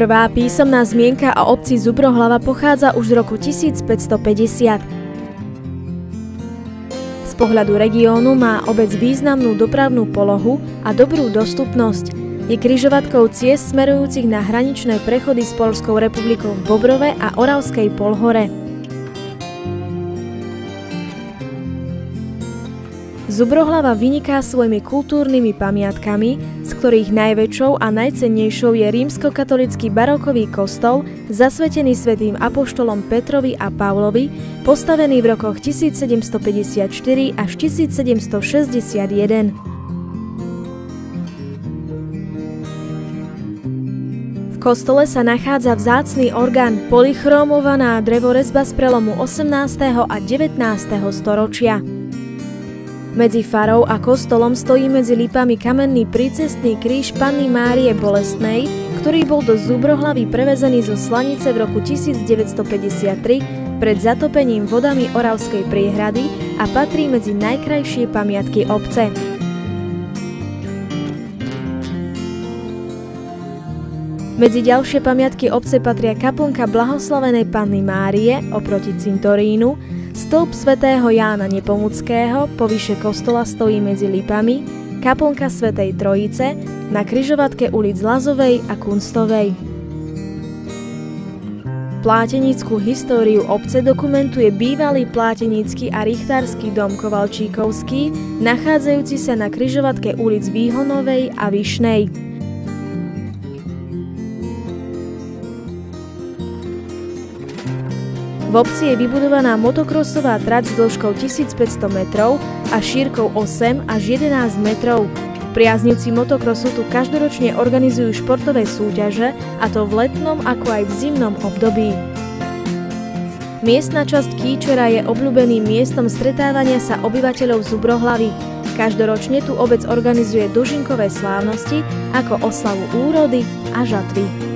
Prvá písomná zmienka o obci Zubrohlava pochádza už z roku 1550. Z pohľadu regiónu má obec významnú dopravnú polohu a dobrú dostupnosť. Je križovatkou ciest smerujúcich na hraničné prechody s Poľskou republikou v Bobrove a Oravskej Polhore. Zubrohlava vyniká svojimi kultúrnymi pamiatkami, z ktorých najväčšou a najcennejšou je rímskokatolický barokový kostol, zasvetený svätým apoštolom Petrovi a Pavlovi, postavený v rokoch 1754 až 1761. V kostole sa nachádza vzácny orgán, polychromovaná drevorezba z prelomu 18. a 19. storočia. Medzi farou a kostolom stojí medzi lípami kamenný prícestný kríž Panny Márie Bolestnej, ktorý bol do Zubrohlavy prevezený zo Slanice v roku 1953 pred zatopením vodami Oravskej priehrady a patrí medzi najkrajšie pamiatky obce. Medzi ďalšie pamiatky obce patria kaplnka blahoslavenej Panny Márie oproti cintorínu, stĺp svätého Jána Nepomuckého, povyše kostola stojí medzi lípami, kaplnka svätej Trojice na križovatke ulic Lazovej a Kunstovej. Plátenickú históriu obce dokumentuje bývalý plátenický a richtársky dom Kovalčíkovský, nachádzajúci sa na križovatke ulic Výhonovej a Vyšnej. V obci je vybudovaná motokrosová trať s dĺžkou 1500 metrov a šírkou 8 až 11 metrov. Priaznivci motokrosu tu každoročne organizujú športové súťaže, a to v letnom ako aj v zimnom období. Miestna časť Kýčera je obľúbeným miestom stretávania sa obyvateľov Zubrohlavy. Každoročne tu obec organizuje dožinkové slávnosti ako oslavu úrody a žatvy.